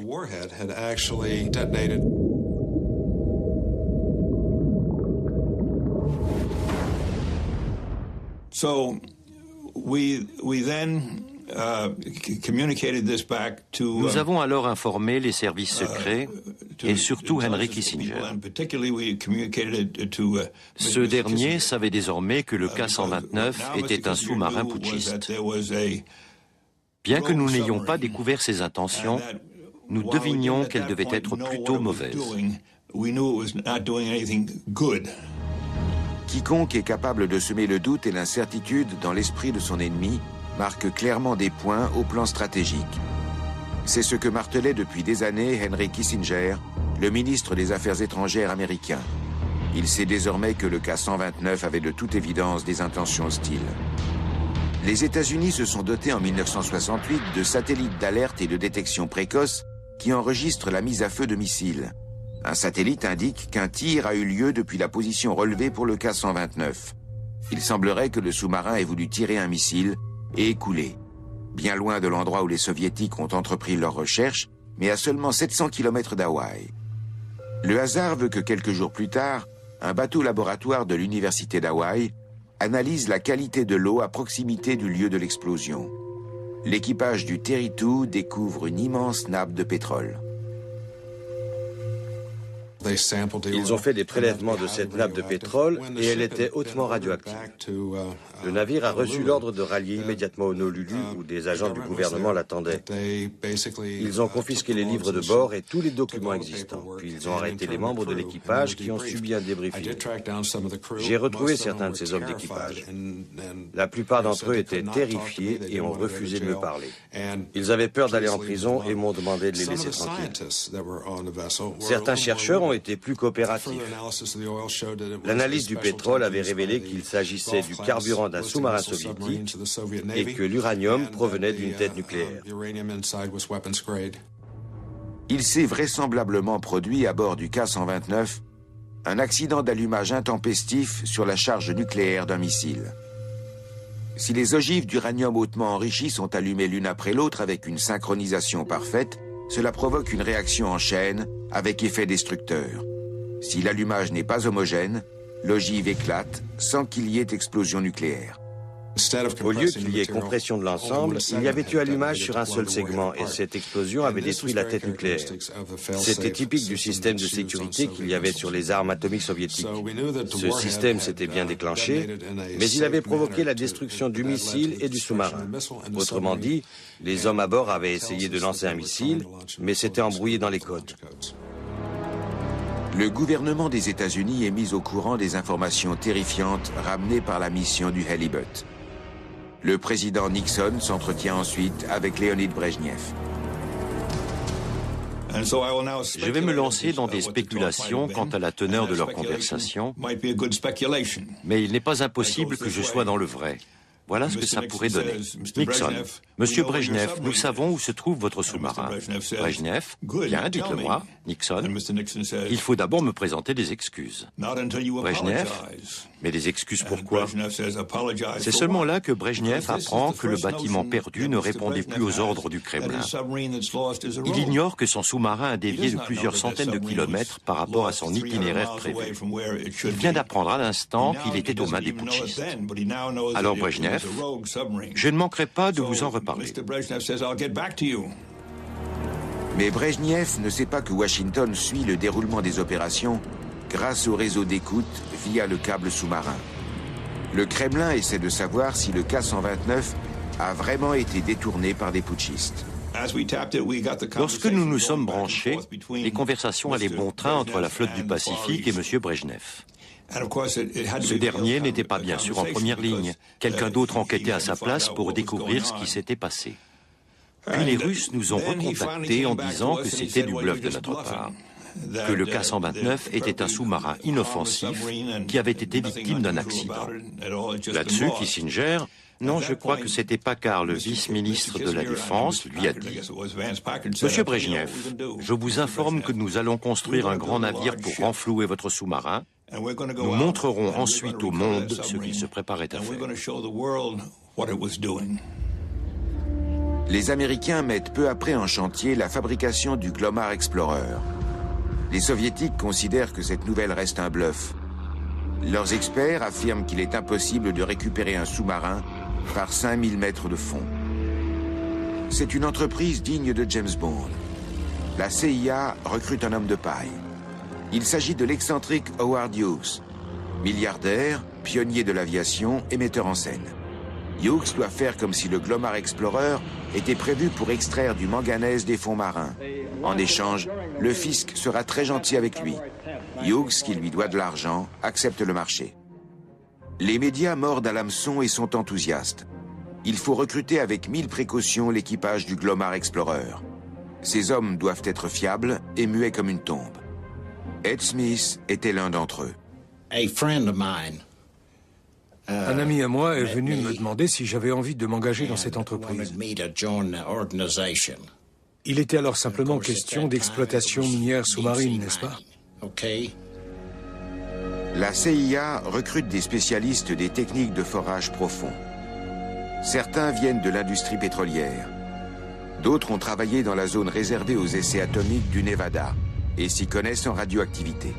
Nous avons alors informé les services secrets et surtout Henry Kissinger. Ce dernier savait désormais que le K-129 était un sous-marin putschiste. Bien que nous n'ayons pas découvert ses intentions, nous devinions qu'elles devaient être plutôt mauvaises. Quiconque est capable de semer le doute et l'incertitude dans l'esprit de son ennemi marque clairement des points au plan stratégique. C'est ce que martelait depuis des années Henry Kissinger, le ministre des Affaires étrangères américain. Il sait désormais que le K-129 avait de toute évidence des intentions hostiles. Les États-Unis se sont dotés en 1968 de satellites d'alerte et de détection précoce qui enregistrent la mise à feu de missiles. Un satellite indique qu'un tir a eu lieu depuis la position relevée pour le K-129. Il semblerait que le sous-marin ait voulu tirer un missile et écoulé, bien loin de l'endroit où les Soviétiques ont entrepris leurs recherches, mais à seulement 700 km d'Hawaï. Le hasard veut que quelques jours plus tard, un bateau laboratoire de l'université d'Hawaï analyse la qualité de l'eau à proximité du lieu de l'explosion. L'équipage du Terry II découvre une immense nappe de pétrole. Ils ont fait des prélèvements de cette nappe de pétrole et elle était hautement radioactive. Le navire a reçu l'ordre de rallier immédiatement Honolulu où des agents du gouvernement l'attendaient. Ils ont confisqué les livres de bord et tous les documents existants. Puis ils ont arrêté les membres de l'équipage qui ont subi un débriefing. J'ai retrouvé certains de ces hommes d'équipage. La plupart d'entre eux étaient terrifiés et ont refusé de me parler. Ils avaient peur d'aller en prison et m'ont demandé de les laisser tranquilles. Certains chercheurs ont été plus coopératifs. L'analyse du pétrole avait révélé qu'il s'agissait du carburant d'un sous-marin soviétique et que l'uranium provenait d'une tête nucléaire. Il s'est vraisemblablement produit à bord du K-129 un accident d'allumage intempestif sur la charge nucléaire d'un missile. Si les ogives d'uranium hautement enrichi sont allumées l'une après l'autre avec une synchronisation parfaite, cela provoque une réaction en chaîne avec effet destructeur. Si l'allumage n'est pas homogène, l'ogive éclate sans qu'il y ait explosion nucléaire. Au lieu qu'il y ait compression de l'ensemble, il y avait eu allumage sur un seul segment et cette explosion avait détruit la tête nucléaire. C'était typique du système de sécurité qu'il y avait sur les armes atomiques soviétiques. Ce système s'était bien déclenché, mais il avait provoqué la destruction du missile et du sous-marin. Autrement dit, les hommes à bord avaient essayé de lancer un missile, mais s'étaient embrouillés dans les codes. Le gouvernement des États-Unis est mis au courant des informations terrifiantes ramenées par la mission du Halibut. Le président Nixon s'entretient ensuite avec Leonid Brejnev. Je vais me lancer dans des spéculations quant à la teneur de leur conversation, mais il n'est pas impossible que je sois dans le vrai. Voilà ce que ça pourrait donner. Nixon, Monsieur Brejnev, nous savons où se trouve votre sous-marin. Brejnev, bien, dites-le-moi. Nixon, il faut d'abord me présenter des excuses. Brejnev, mais des excuses pourquoi? C'est seulement là que Brejnev apprend que le bâtiment perdu ne répondait plus aux ordres du Kremlin. Il ignore que son sous-marin a dévié de plusieurs centaines de kilomètres par rapport à son itinéraire prévu. Il vient d'apprendre à l'instant qu'il était aux mains des putschistes. Alors Brejnev, je ne manquerai pas de vous en reparler. Mais Brejnev ne sait pas que Washington suit le déroulement des opérations grâce au réseau d'écoute via le câble sous-marin. Le Kremlin essaie de savoir si le K-129 a vraiment été détourné par des putschistes. Lorsque nous nous sommes branchés, les conversations allaient bon train entre la flotte du Pacifique et M. Brejnev. Ce dernier n'était pas bien sûr en première ligne. Quelqu'un d'autre enquêtait à sa place pour découvrir ce qui s'était passé. Puis les Russes nous ont recontactés en disant que c'était du bluff de notre part, que le K-129 était un sous-marin inoffensif qui avait été victime d'un accident. Là-dessus, Kissinger, non, je crois que c'était Packard, le vice-ministre de la Défense, lui a dit « Monsieur Brejnev, je vous informe que nous allons construire un grand navire pour renflouer votre sous-marin. Nous montrerons ensuite au monde ce qu'il se préparait à faire. » Les Américains mettent peu après en chantier la fabrication du Glomar Explorer. Les Soviétiques considèrent que cette nouvelle reste un bluff. Leurs experts affirment qu'il est impossible de récupérer un sous-marin par 5000 mètres de fond. C'est une entreprise digne de James Bond. La CIA recrute un homme de paille. Il s'agit de l'excentrique Howard Hughes, milliardaire, pionnier de l'aviation et metteur en scène. Hughes doit faire comme si le Glomar Explorer était prévu pour extraire du manganèse des fonds marins. En échange, le fisc sera très gentil avec lui. Hughes, qui lui doit de l'argent, accepte le marché. Les médias mordent à l'hameçon et sont enthousiastes. Il faut recruter avec 1000 précautions l'équipage du Glomar Explorer. Ces hommes doivent être fiables et muets comme une tombe. Ed Smith était l'un d'entre eux. Un ami à moi est venu me demander si j'avais envie de m'engager dans cette entreprise. Il était alors simplement question d'exploitation minière sous-marine, n'est-ce pas? La CIA recrute des spécialistes des techniques de forage profond. Certains viennent de l'industrie pétrolière. D'autres ont travaillé dans la zone réservée aux essais atomiques du Nevada et s'y connaissent en radioactivité.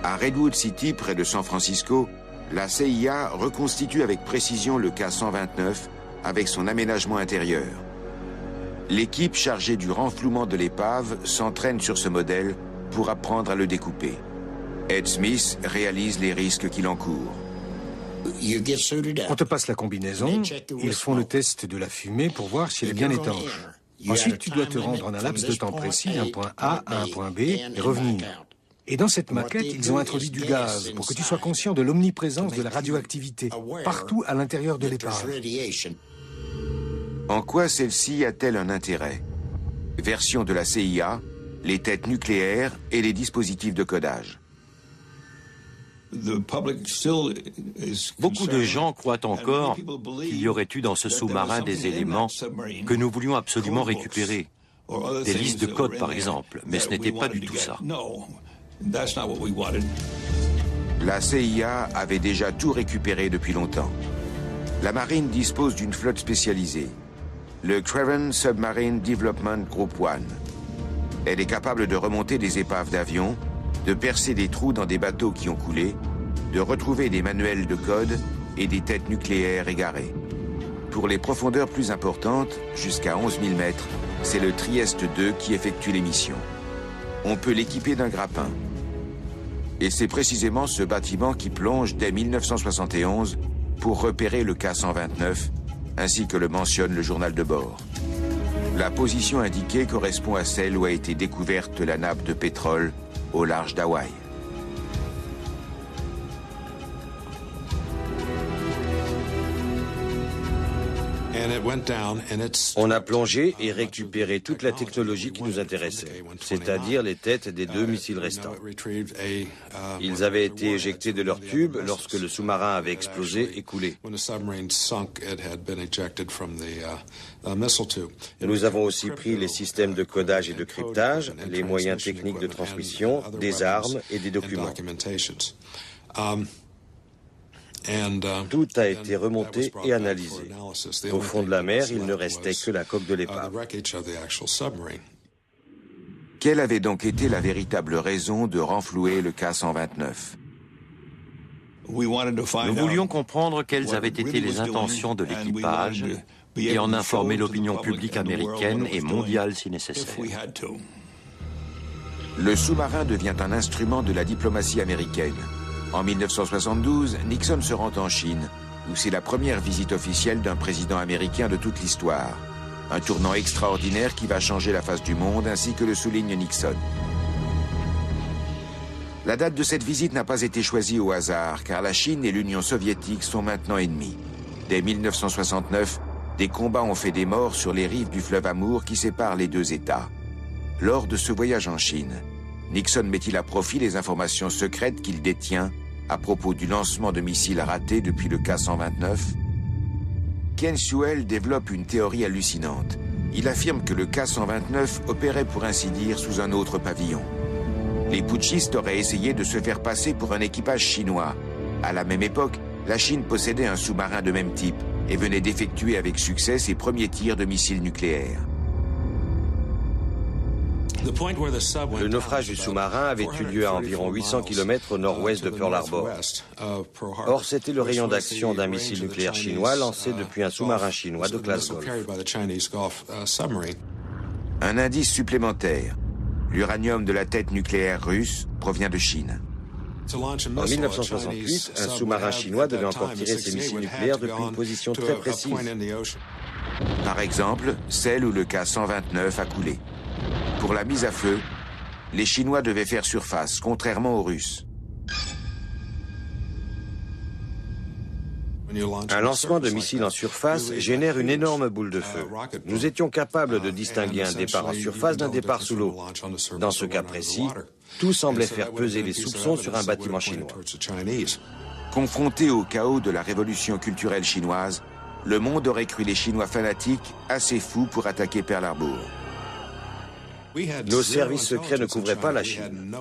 À Redwood City, près de San Francisco, la CIA reconstitue avec précision le K-129 avec son aménagement intérieur. L'équipe chargée du renflouement de l'épave s'entraîne sur ce modèle pour apprendre à le découper. Ed Smith réalise les risques qu'il encourt. On te passe la combinaison, ils font le test de la fumée pour voir si elle est bien étanche. Ensuite, tu dois te rendre en un laps de temps précis d'un point A à un point B et revenir. Et dans cette maquette, ils ont introduit du gaz pour que tu sois conscient de l'omniprésence de la radioactivité partout à l'intérieur de l'épave. En quoi celle-ci a-t-elle un intérêt? Version de la CIA, les têtes nucléaires et les dispositifs de codage. Beaucoup de gens croient encore qu'il y aurait eu dans ce sous-marin des éléments que nous voulions absolument récupérer. Des listes de codes, par exemple, mais ce n'était pas du tout ça. La CIA avait déjà tout récupéré depuis longtemps. La marine dispose d'une flotte spécialisée, le Craven Submarine Development Group 1. Elle est capable de remonter des épaves d'avions, de percer des trous dans des bateaux qui ont coulé de retrouver des manuels de code et des têtes nucléaires égarées. Pour les profondeurs plus importantes, jusqu'à 11 000 mètres, c'est le Trieste II qui effectue les missions. On peut l'équiper d'un grappin. Et c'est précisément ce bâtiment qui plonge dès 1971 pour repérer le K-129, ainsi que le mentionne le journal de bord. La position indiquée correspond à celle où a été découverte la nappe de pétrole au large d'Hawaï. On a plongé et récupéré toute la technologie qui nous intéressait, c'est-à-dire les têtes des 2 missiles restants. Ils avaient été éjectés de leur tube lorsque le sous-marin avait explosé et coulé. Nous avons aussi pris les systèmes de codage et de cryptage, les moyens techniques de transmission, des armes et des documents. Tout a été remonté et analysé. Au fond de la mer, il ne restait que la coque de l'épave. Quelle avait donc été la véritable raison de renflouer le K-129? Nous voulions comprendre quelles avaient été les intentions de l'équipage et en informer l'opinion publique américaine et mondiale si nécessaire. Le sous-marin devient un instrument de la diplomatie américaine. En 1972, Nixon se rend en Chine, où c'est la première visite officielle d'un président américain de toute l'histoire. Un tournant extraordinaire qui va changer la face du monde, ainsi que le souligne Nixon. La date de cette visite n'a pas été choisie au hasard, car la Chine et l'Union soviétique sont maintenant ennemis. Dès 1969, des combats ont fait des morts sur les rives du fleuve Amour qui sépare les deux États. Lors de ce voyage en Chine, Nixon met-il à profit les informations secrètes qu'il détient à propos du lancement de missiles ratés depuis le K-129? Ken Sewell développe une théorie hallucinante. Il affirme que le K-129 opérait pour ainsi dire sous un autre pavillon. Les putschistes auraient essayé de se faire passer pour un équipage chinois. À la même époque, la Chine possédait un sous-marin de même type et venait d'effectuer avec succès ses premiers tirs de missiles nucléaires. Le naufrage du sous-marin avait eu lieu à environ 800 km au nord-ouest de Pearl Harbor. Or, c'était le rayon d'action d'un missile nucléaire chinois lancé depuis un sous-marin chinois de classe Golf. Un indice supplémentaire. L'uranium de la tête nucléaire russe provient de Chine. En 1968, un sous-marin chinois devait encore tirer ses missiles nucléaires depuis une position très précise. Par exemple, celle où le K-129 a coulé. Pour la mise à feu, les Chinois devaient faire surface, contrairement aux Russes. Un lancement de missiles en surface génère une énorme boule de feu. Nous étions capables de distinguer un départ en surface d'un départ sous l'eau. Dans ce cas précis, tout semblait faire peser les soupçons sur un bâtiment chinois. Confronté au chaos de la révolution culturelle chinoise, le monde aurait cru les Chinois fanatiques assez fous pour attaquer Pearl Harbor. Nos services secrets ne couvraient pas la Chine.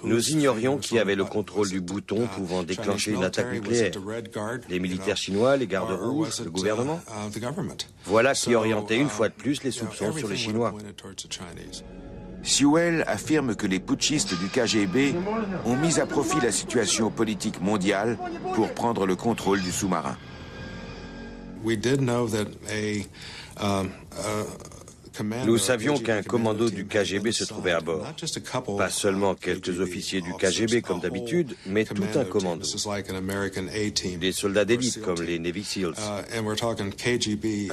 Nous ignorions qui avait le contrôle du bouton pouvant déclencher une attaque nucléaire. Les militaires chinois, les gardes rouges, le gouvernement. Voilà qui orientait une fois de plus les soupçons sur les Chinois. Sewell affirme que les putschistes du KGB ont mis à profit la situation politique mondiale pour prendre le contrôle du sous-marin. Nous savions qu'un commando du KGB se trouvait à bord. Pas seulement quelques officiers du KGB comme d'habitude, mais tout un commando. Des soldats d'élite comme les Navy Seals.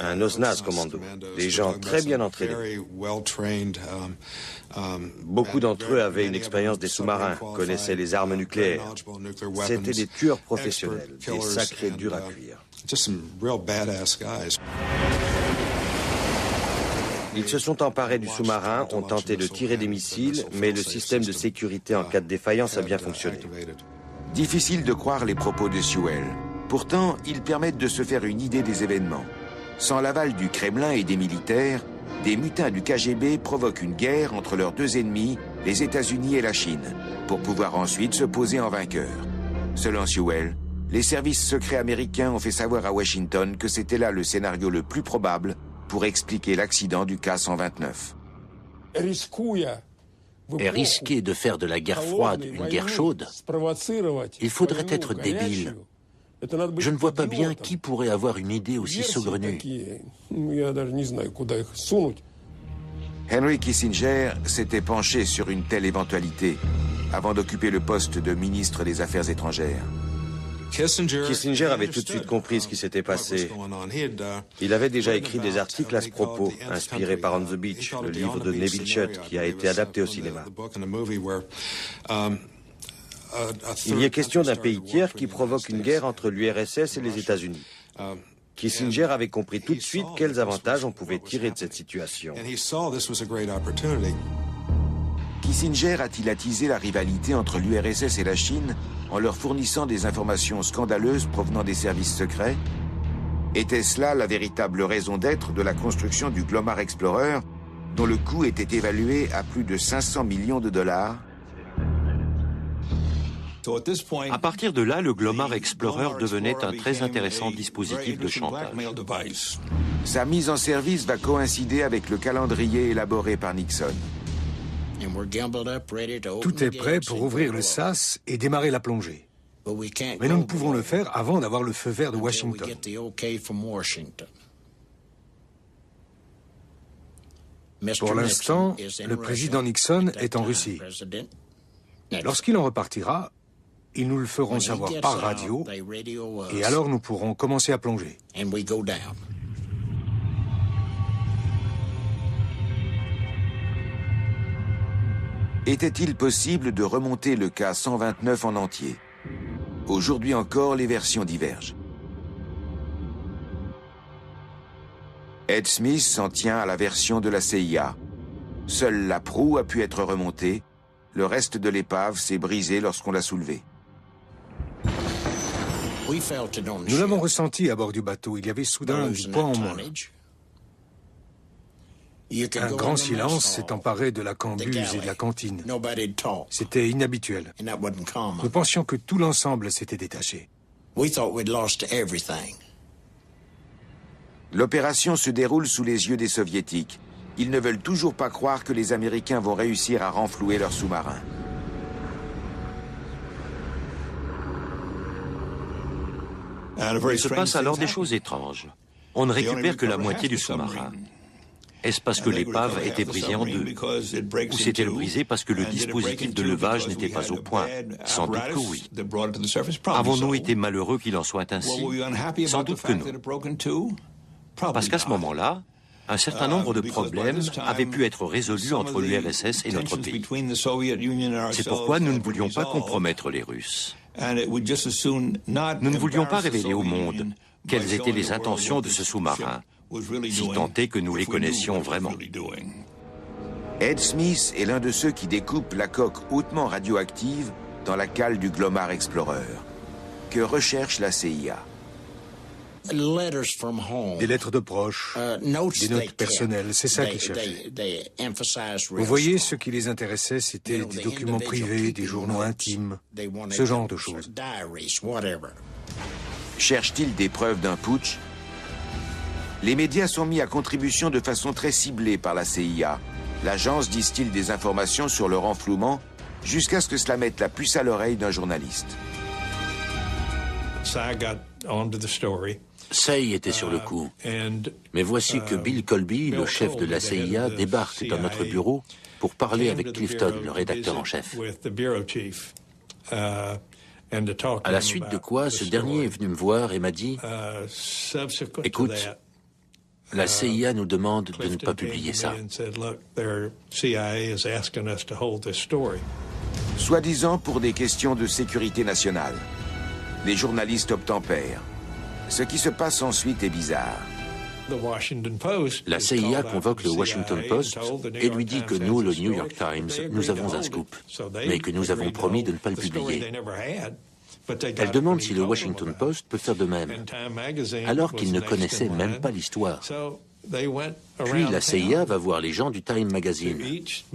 Un OSNAS commando. Des gens très bien entraînés. Beaucoup d'entre eux avaient une expérience des sous-marins, connaissaient les armes nucléaires. C'étaient des tueurs professionnels, des sacrés durs à cuire. Ils se sont emparés du sous-marin, ont tenté de tirer des missiles, mais le système de sécurité en cas de défaillance a bien fonctionné. Difficile de croire les propos de Sewell. Pourtant, ils permettent de se faire une idée des événements. Sans l'aval du Kremlin et des militaires, des mutins du KGB provoquent une guerre entre leurs deux ennemis, les États-Unis et la Chine, pour pouvoir ensuite se poser en vainqueurs. Selon Sewell, les services secrets américains ont fait savoir à Washington que c'était là le scénario le plus probable pour expliquer l'accident du K-129. est risquer de faire de la guerre froide une guerre chaude, il faudrait être débile. Je ne vois pas bien qui pourrait avoir une idée aussi saugrenue. Henry Kissinger s'était penché sur une telle éventualité avant d'occuper le poste de ministre des Affaires étrangères. Kissinger avait tout de suite compris ce qui s'était passé. Il avait déjà écrit des articles à ce propos, inspirés par On the Beach, le livre de Neville Shutt, qui a été adapté au cinéma. Il y est question d'un pays tiers qui provoque une guerre entre l'URSS et les États-Unis. Kissinger avait compris tout de suite quels avantages on pouvait tirer de cette situation. Kissinger a-t-il attisé la rivalité entre l'URSS et la Chine en leur fournissant des informations scandaleuses provenant des services secrets? Était-ce là la véritable raison d'être de la construction du Glomar Explorer, dont le coût était évalué à plus de 500 millions de dollars? À partir de là, le Glomar Explorer devenait un très intéressant dispositif de chantage. Sa mise en service va coïncider avec le calendrier élaboré par Nixon. Tout est prêt pour ouvrir le sas et démarrer la plongée. Mais nous ne pouvons le faire avant d'avoir le feu vert de Washington. Pour l'instant, le président Nixon est en Russie. Lorsqu'il en repartira, ils nous le feront savoir par radio, et alors nous pourrons commencer à plonger. Était-il possible de remonter le cas 129 en entier? Aujourd'hui encore, les versions divergent. Ed Smith s'en tient à la version de la CIA. Seule la proue a pu être remontée, le reste de l'épave s'est brisé lorsqu'on l'a soulevée. Nous l'avons ressenti à bord du bateau, il y avait soudain du poids en moins. Un grand silence s'est emparé de la cambuse et de la cantine. C'était inhabituel. Nous pensions que tout l'ensemble s'était détaché. L'opération se déroule sous les yeux des Soviétiques. Ils ne veulent toujours pas croire que les Américains vont réussir à renflouer leurs sous-marins. Il se passe alors des choses étranges. On ne récupère que la moitié du sous-marin. Est-ce parce que l'épave était brisée en deux? Ou s'est-elle brisée parce que le dispositif de levage n'était pas au point? Sans doute que oui. Avons-nous été malheureux qu'il en soit ainsi? Sans doute que non. Parce qu'à ce moment-là, un certain nombre de problèmes avaient pu être résolus entre l'URSS et notre pays. C'est pourquoi nous ne voulions pas compromettre les Russes. Nous ne voulions pas révéler au monde quelles étaient les intentions de ce sous-marin, si tant est que nous les connaissions vraiment. Ed Smith est l'un de ceux qui découpent la coque hautement radioactive dans la cale du Glomar Explorer. Que recherche la CIA? Des lettres de proches, des notes personnelles, c'est ça qu'ils cherchaient. Vous voyez, ce qui les intéressait, c'était des documents privés, des journaux intimes, ce genre de choses. Cherche-t-il des preuves d'un putsch? Les médias sont mis à contribution de façon très ciblée par la CIA. L'agence distille des informations sur le renflouement jusqu'à ce que cela mette la puce à l'oreille d'un journaliste. Say était sur le coup. Mais voici que Bill Colby, le chef de la CIA, débarque dans notre bureau pour parler avec Clifton, le rédacteur en chef. À la suite de quoi, ce dernier est venu me voir et m'a dit « Écoute, la CIA nous demande de ne pas publier ça. » Soi-disant pour des questions de sécurité nationale. Les journalistes obtempèrent. Ce qui se passe ensuite est bizarre. La CIA convoque le Washington Post et lui dit que nous, le New York Times, nous avons un scoop, mais que nous avons promis de ne pas le publier. Elle demande si le Washington Post peut faire de même, alors qu'ils ne connaissaient même pas l'histoire. Puis la CIA va voir les gens du Time Magazine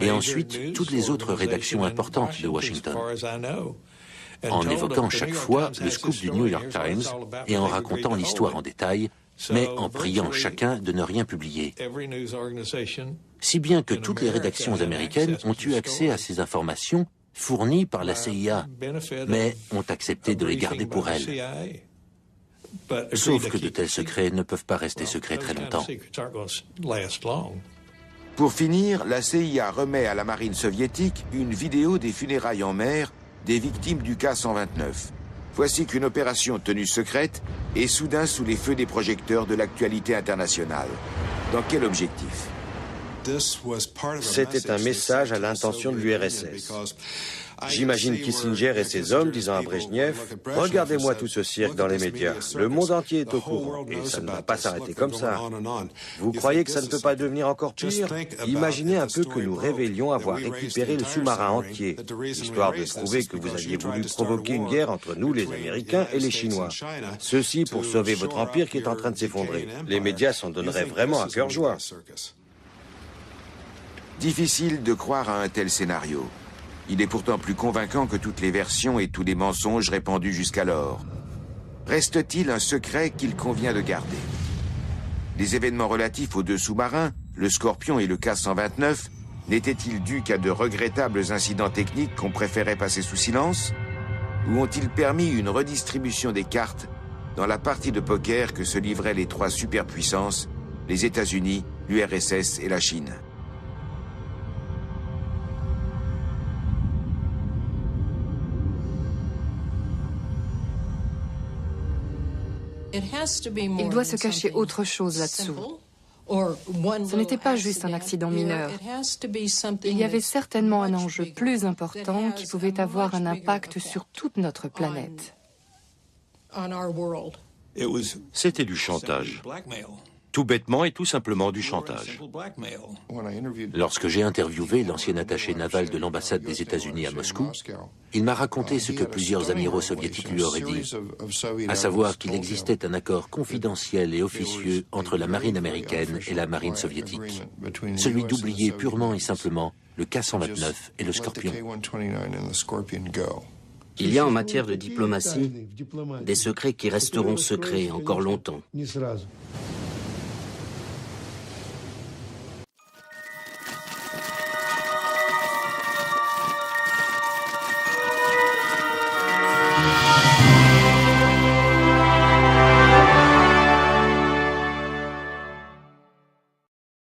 et ensuite toutes les autres rédactions importantes de Washington, en évoquant chaque fois le scoop du New York Times et en racontant l'histoire en détail, mais en priant chacun de ne rien publier. Si bien que toutes les rédactions américaines ont eu accès à ces informations fournies par la CIA, mais ont accepté de les garder pour elles. Sauf que de tels secrets ne peuvent pas rester secrets très longtemps. Pour finir, la CIA remet à la marine soviétique une vidéo des funérailles en mer des victimes du K-129. Voici qu'une opération tenue secrète est soudain sous les feux des projecteurs de l'actualité internationale. Dans quel objectif? C'était un message à l'intention de l'URSS. J'imagine Kissinger et ses hommes disant à Brejnev « Regardez-moi tout ce cirque dans les médias. Le monde entier est au courant et ça ne va pas s'arrêter comme ça. Vous croyez que ça ne peut pas devenir encore pire? Imaginez un peu que nous révélions avoir récupéré le sous-marin entier, histoire de prouver que vous aviez voulu provoquer une guerre entre nous, les Américains, et les Chinois. Ceci pour sauver votre empire qui est en train de s'effondrer. Les médias s'en donneraient vraiment à cœur joie. » Difficile de croire à un tel scénario. Il est pourtant plus convaincant que toutes les versions et tous les mensonges répandus jusqu'alors. Reste-t-il un secret qu'il convient de garder? Les événements relatifs aux deux sous-marins, le Scorpion et le K-129, n'étaient-ils dus qu'à de regrettables incidents techniques qu'on préférait passer sous silence? Ou ont-ils permis une redistribution des cartes dans la partie de poker que se livraient les trois superpuissances, les États-Unis, l'URSS et la Chine? Il doit se cacher autre chose là-dessous. Ce n'était pas juste un accident mineur. Il y avait certainement un enjeu plus important qui pouvait avoir un impact sur toute notre planète. C'était du chantage. Tout bêtement et tout simplement du chantage. Lorsque j'ai interviewé l'ancien attaché naval de l'ambassade des États-Unis à Moscou, il m'a raconté ce que plusieurs amiraux soviétiques lui auraient dit, à savoir qu'il existait un accord confidentiel et officieux entre la marine américaine et la marine soviétique, celui d'oublier purement et simplement le K-129 et le Scorpion. Il y a en matière de diplomatie des secrets qui resteront secrets encore longtemps.